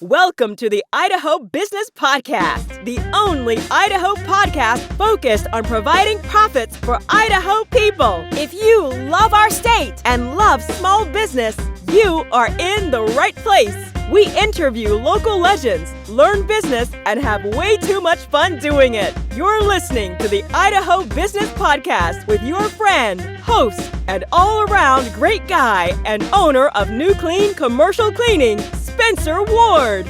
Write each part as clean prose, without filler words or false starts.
Welcome to the Idaho Business Podcast, the only Idaho podcast focused on providing profits for Idaho people. If you love our state and love small business, you are in the right place. We interview local legends, learn business, and have way too much fun doing it. You're listening to the Idaho Business Podcast with your friend, host, and all-around great guy and owner of New Clean Commercial Cleaning, Spencer Ward.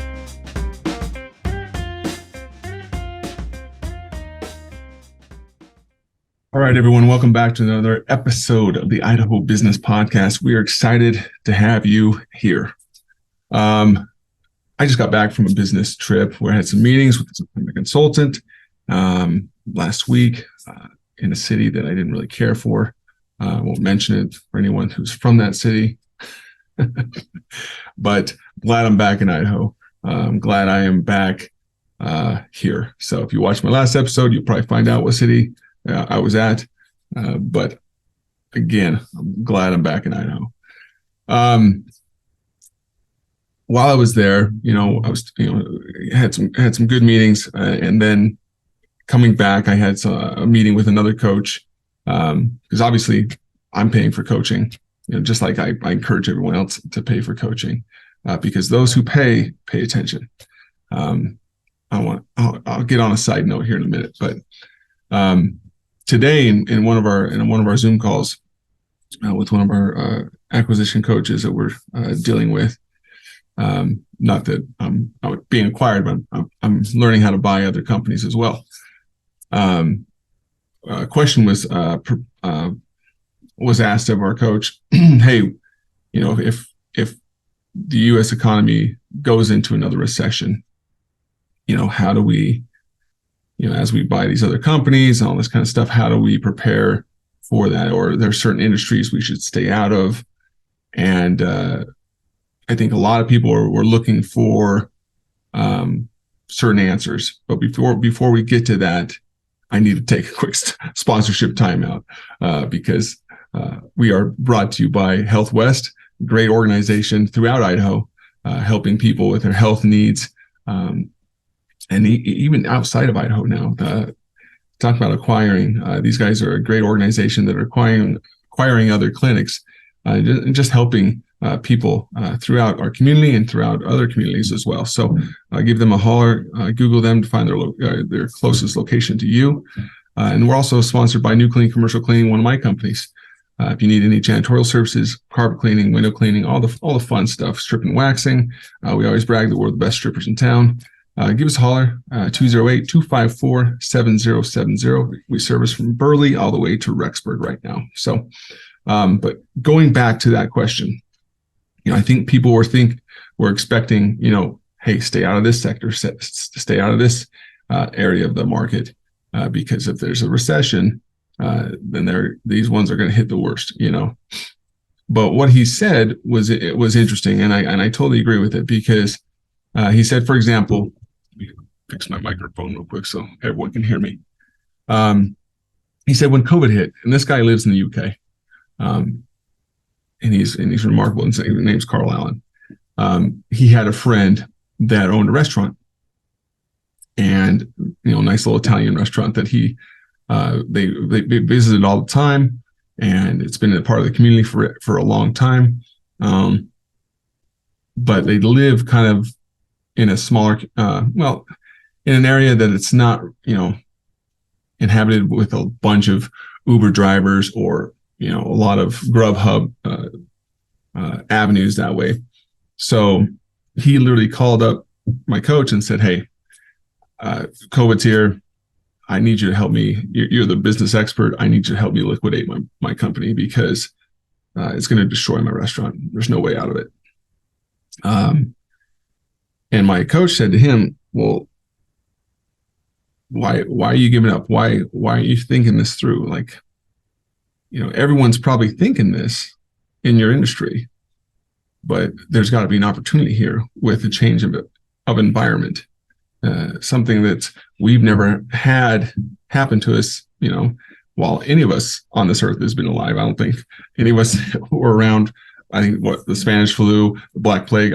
All right, everyone, welcome back to another episode of the Idaho Business Podcast. We are excited to have you here. I just got back from a business trip where I had some meetings with a consultant last week in a city that I didn't really care for. I won't mention it for anyone who's from that city. But glad I'm back in Idaho. I'm glad I am back here. So if you watched my last episode, you'll probably find out what city I was at. But again, I'm glad I'm back in Idaho. While I was there, had some good meetings, and then coming back, I had a meeting with another coach because obviously I'm paying for coaching. Just like I encourage everyone else to pay for coaching, because those who pay attention. I'll get on a side note here in a minute, but today in one of our Zoom calls with one of our acquisition coaches that we're dealing with, not that I'm being acquired, but I'm learning how to buy other companies as well. A question was asked of our coach, hey, if the U.S. economy goes into another recession, how do we, as we buy these other companies and all this kind of stuff, how do we prepare for that? Or there are certain industries we should stay out of. And I think a lot of people were looking for certain answers. But before we get to that, I need to take a quick sponsorship timeout because we are brought to you by Health West, a great organization throughout Idaho, helping people with their health needs, and even outside of Idaho now. Talk about acquiring. These guys are a great organization that are acquiring other clinics, and just helping people throughout our community and throughout other communities as well. So give them a holler, Google them to find their closest location to you. And we're also sponsored by New Clean Commercial Cleaning, one of my companies. If you need any janitorial services, carpet cleaning, window cleaning, all the fun stuff, stripping, waxing, we always brag that we're the best strippers in town. Give us a holler, 208-254-7070. We service from Burley all the way to Rexburg right now. So, but going back to that question, I think people were expecting, hey, stay out of this sector, stay out of this area of the market, because if there's a recession, then these ones are going to hit the worst, But what he said was interesting, and I totally agree with it, because he said, for example, let me fix my microphone real quick so everyone can hear me. He said when COVID hit, and this guy lives in the UK, and he's remarkable. And his name's Carl Allen. He had a friend that owned a restaurant, and nice little Italian restaurant that they visited all the time, and it's been a part of the community for a long time. But they live kind of in a smaller, in an area that it's not, inhabited with a bunch of Uber drivers or a lot of Grubhub avenues that way. So he literally called up my coach and said, hey, COVID's here. I need you to help me. You're the business expert. I need you to help me liquidate my company because it's going to destroy my restaurant. There's no way out of it. And my coach said to him, well, why are you giving up? Why are you thinking this through? Like, everyone's probably thinking this in your industry, but there's got to be an opportunity here with a change of environment. Something that we've never had happen to us, while any of us on this earth has been alive. I don't think any of us were around I think the Spanish flu, the Black Plague.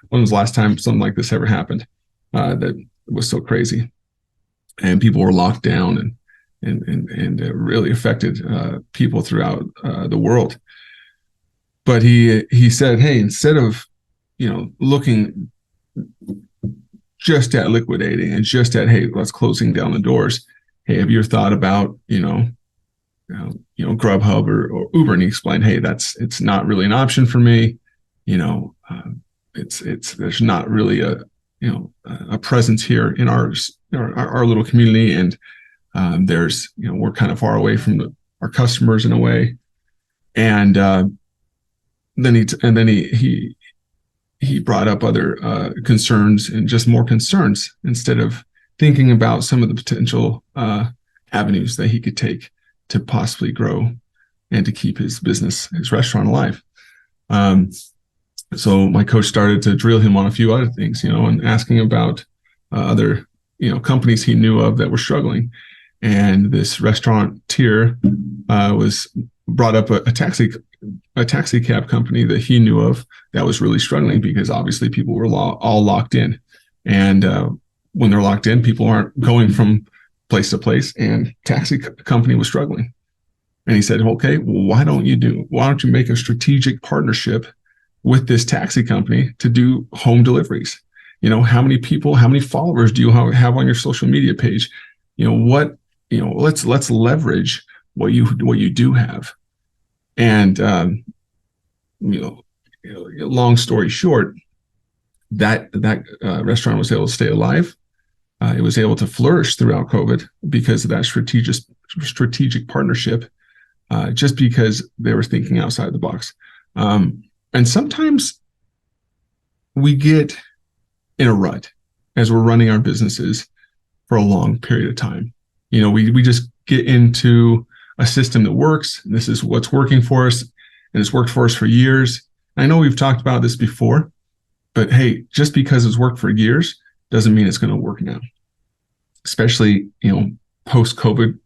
When was the last time something like this ever happened? That was so crazy, and people were locked down, and it really affected people throughout the world. But he said, hey, instead of looking just at liquidating and just at, hey, let's closing down the doors. Hey, have you thought about Grubhub or Uber? And he explained, hey, it's not really an option for me. There's not really a presence here in our little community, and we're kind of far away from our customers in a way. And then he brought up other concerns and just more concerns instead of thinking about some of the potential avenues that he could take to possibly grow and to keep his business, his restaurant alive. So my coach started to drill him on a few other things, and asking about other, companies he knew of that were struggling. And this restaurateur was brought up a taxi cab company that he knew of that was really struggling, because obviously people were all locked in. And when they're locked in, people aren't going from place to place, and taxi company was struggling. And he said, okay, well, why don't you make a strategic partnership with this taxi company to do home deliveries? How many people, how many followers do you have on your social media page? Let's leverage what you do have. And long story short, that restaurant was able to stay alive. It was able to flourish throughout COVID because of that strategic partnership, just because they were thinking outside the box. And sometimes we get in a rut as we're running our businesses for a long period of time. We just get into a system that works, and this is what's working for us, and it's worked for us for years. I know we've talked about this before, but hey, just because it's worked for years doesn't mean it's going to work now. Especially, post-COVID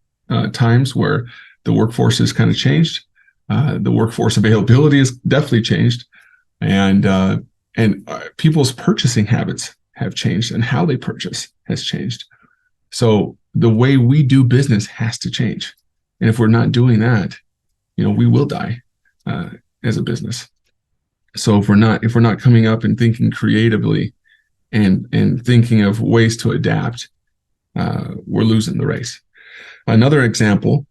times where the workforce has kind of changed. The workforce availability has definitely changed, and people's purchasing habits have changed, and how they purchase has changed. So the way we do business has to change. And if we're not doing that, we will die as a business. So if we're not coming up and thinking creatively and thinking of ways to adapt, we're losing the race. Another example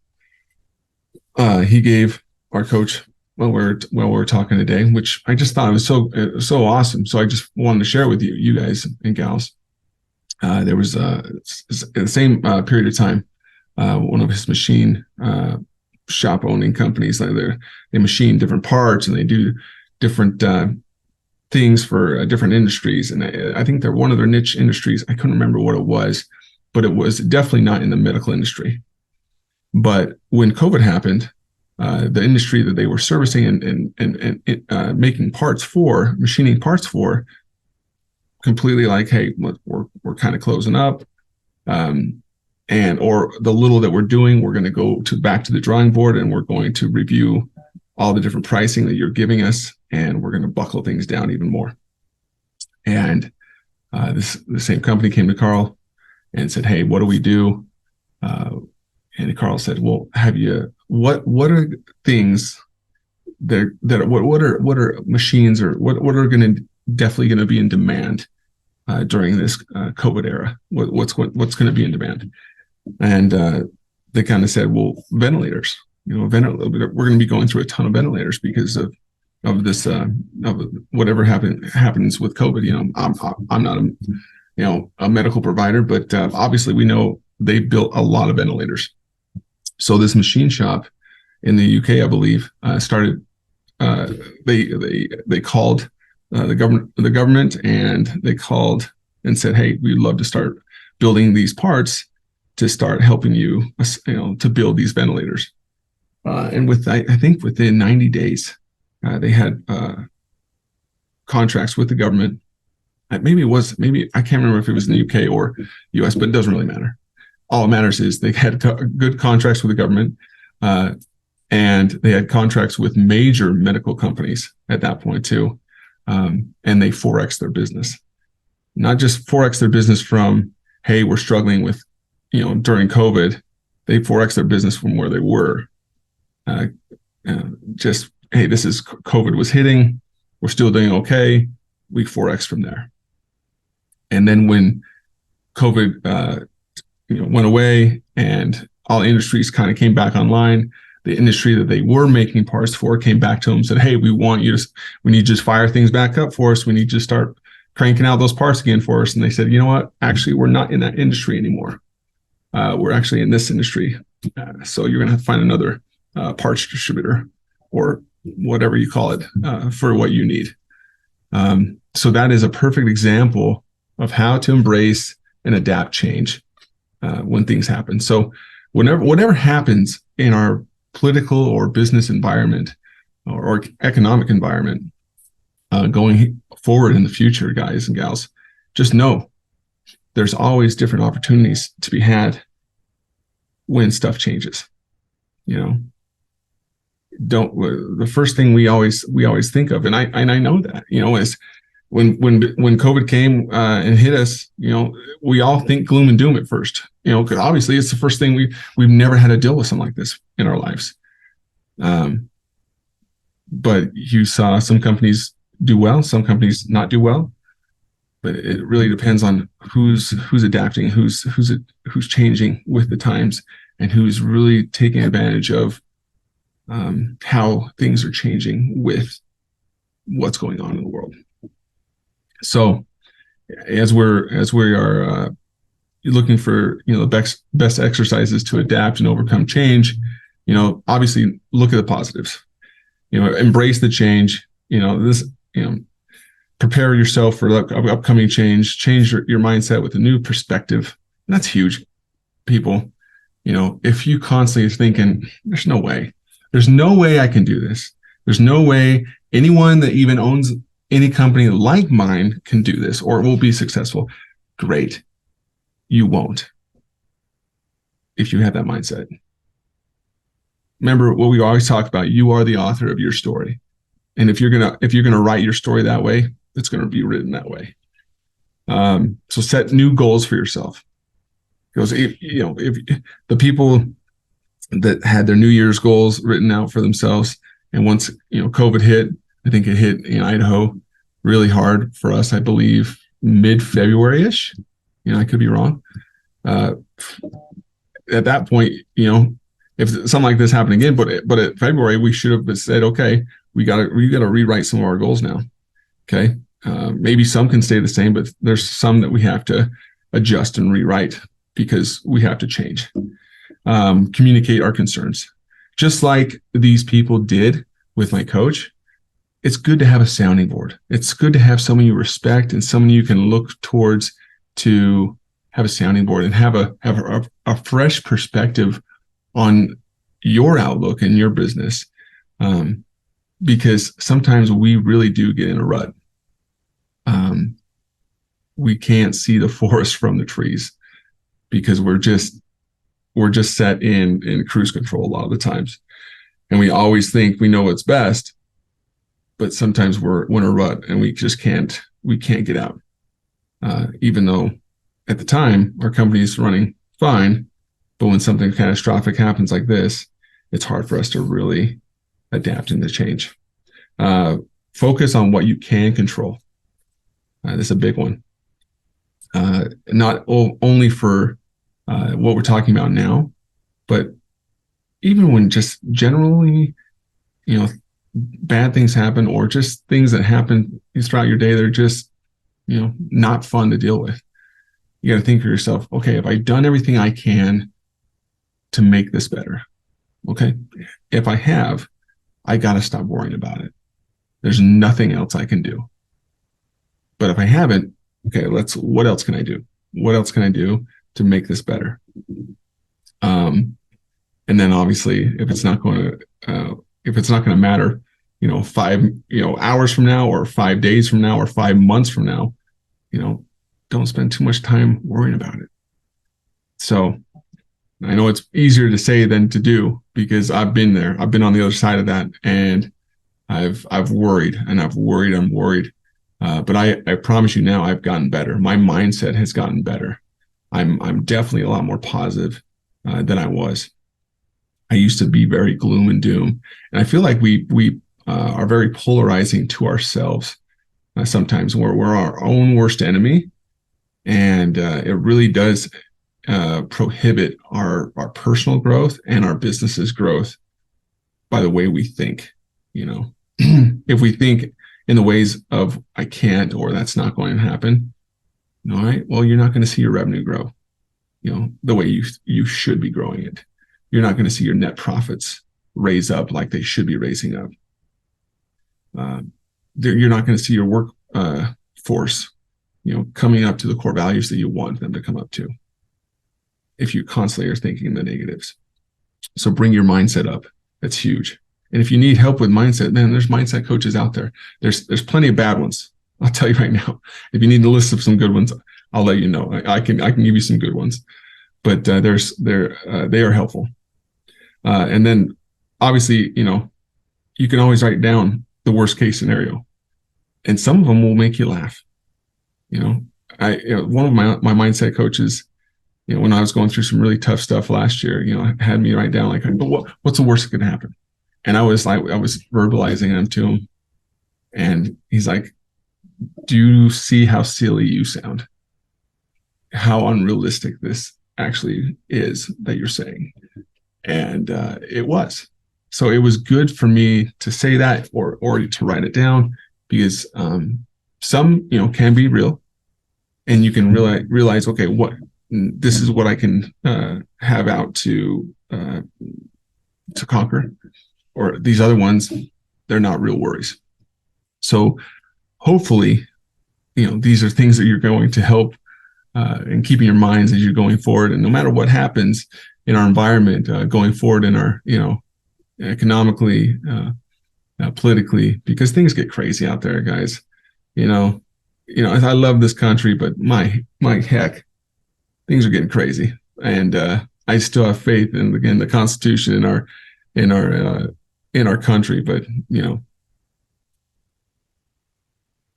he gave our coach while we're talking today, which I just thought was so awesome. So I just wanted to share with you guys and gals. There was the same period of time, one of his machine shop owning companies, like they machine different parts, and they do different things for different industries. And I think they're one of their niche industries. I couldn't remember what it was, but it was definitely not in the medical industry. But when COVID happened, the industry that they were servicing and making parts for, machining parts for, completely like, hey, we're kind of closing up, or the little that we're doing, we're going to go back to the drawing board, and we're going to review all the different pricing that you're giving us, and we're going to buckle things down even more. And the same company came to Carl and said, hey, what do we do? And Carl said, well, what are things what are machines, or what are definitely going to be in demand during this COVID era? What's going to be in demand? And they kind of said, well, ventilators. We're going to be going through a ton of ventilators because of this of whatever happens with COVID. I'm not a medical provider, but obviously we know they built a lot of ventilators. So this machine shop in the UK, I believe, started. They called the government, and they called and said, hey, we'd love to start building these parts to start helping you, to build these ventilators. And I think within 90 days, they had contracts with the government. Maybe I can't remember if it was in the UK or US, but it doesn't really matter. All it matters is they had good contracts with the government. And they had contracts with major medical companies at that point too. And they Forex their business. Not just Forex their business from, hey, we're struggling with, during COVID. They Forex their business from where they were. Just, hey, this is COVID was hitting. We're still doing okay. We Forex from there. And then when COVID went away and all industries kind of came back online, the industry that they were making parts for came back to them and said, hey, we need you to just fire things back up for us. We need you to start cranking out those parts again for us. And they said, you know what? Actually, we're not in that industry anymore. We're actually in this industry. So you're going to have to find another parts distributor or whatever you call it for what you need. So that is a perfect example of how to embrace and adapt change when things happen. So whatever happens in our political or business environment or economic environment going forward in the future, guys and gals, just know there's always different opportunities to be had when stuff changes. The first thing we always think of, and I know that, is when COVID came and hit us, we all think gloom and doom at first, because obviously it's the first thing we've never had to deal with something like this in our lives. But you saw some companies do well, some companies not do well, but it really depends on who's adapting, who's changing with the times, and who's really taking advantage of how things are changing with what's going on in the world. So as we are looking for the best exercises to adapt and overcome change, obviously look at the positives. Embrace the change. Prepare yourself for upcoming change. Change your mindset with a new perspective. And that's huge, people. If you constantly are thinking, there's no way I can do this. There's no way anyone that even owns any company like mine can do this or will be successful. Great. You won't if you have that mindset. Remember what we always talk about. You are the author of your story. And if you're gonna write your story that way, it's gonna be written that way. So set new goals for yourself. Because if the people that had their New Year's goals written out for themselves, and once COVID hit, I think it hit in Idaho really hard for us, I believe mid-February-ish. I could be wrong. At that point, if something like this happened again, but at February, we should have said, okay, we got to rewrite some of our goals now. Okay, maybe some can stay the same, but there's some that we have to adjust and rewrite because we have to change. Communicate our concerns, just like these people did with my coach. It's good to have a sounding board. It's good to have someone you respect and someone you can look towards to have a sounding board and have a fresh perspective on your outlook and your business. Because sometimes we really do get in a rut. We can't see the forest from the trees because we're just set in cruise control a lot of the times. And we always think we know what's best, but sometimes we're in a rut and we can't get out. Even though at the time our company is running fine, but when something catastrophic happens like this, it's hard for us to really adapt and to change. Focus on what you can control. This is a big one. Not only for what we're talking about now, but even when just generally, bad things happen or just things that happen throughout your day, they're just, not fun to deal with. You got to think for yourself, okay, have I done everything I can to make this better? Okay. If I have, I got to stop worrying about it. There's nothing else I can do. But if I haven't, okay, what else can I do? What else can I do to make this better? And then obviously if it's not going to matter, 5 hours from now or 5 days from now or 5 months from now, don't spend too much time worrying about it. So I know it's easier to say than to do because I've been there. I've been on the other side of that, and I've worried and I've worried. I'm worried. But I promise you now, I've gotten better. My mindset has gotten better. I'm definitely a lot more positive than I was. I used to be very gloom and doom, and I feel like we are very polarizing to ourselves. Sometimes we're our own worst enemy, and it really does prohibit our personal growth and our business's growth by the way we think. If we think in the ways of I can't, or that's not going to happen, all right, well, you're not going to see your revenue grow, the way you should be growing it. You're not going to see your net profits raise up like they should be raising up. You're not going to see your work force, coming up to the core values that you want them to come up to, if you constantly are thinking the negatives. So bring your mindset up. That's huge. And if you need help with mindset, man, there's mindset coaches out there. There's plenty of bad ones. I'll tell you right now. If you need a list of some good ones, I'll let you know. I can give you some good ones, but they are helpful. And then obviously, you can always write down the worst case scenario, and some of them will make you laugh. One of my mindset coaches, when I was going through some really tough stuff last year, had me write down what's the worst that could happen? And I was verbalizing them to him, and he's like, do you see how silly you sound? How unrealistic this actually is that you're saying. And it was. So it was good for me to say that or to write it down, because some, can be real, and you can realize, okay, this is what I can have out to conquer, or these other ones, they're not real worries. So hopefully, these are things that you're going to help in keeping your minds as you're going forward. And no matter what happens in our environment, going forward in our, economically, politically, because things get crazy out there, guys. I love this country, but my heck, things are getting crazy. And I still have faith in, again, the Constitution in our country. But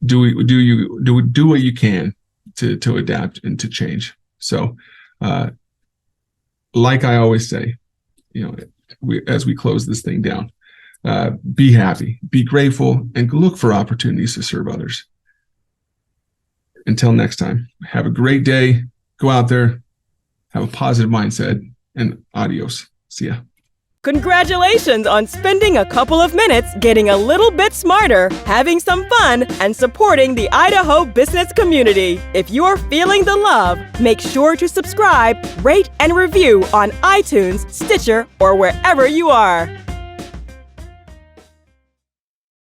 do what you can to adapt and to change. So, like I always say, as we close this thing down, be happy, be grateful, and look for opportunities to serve others. Until next time, have a great day. Go out there, have a positive mindset, and adios. See ya. Congratulations on spending a couple of minutes getting a little bit smarter, having some fun, and supporting the Idaho business community. If you're feeling the love, make sure to subscribe, rate, and review on iTunes, Stitcher, or wherever you are.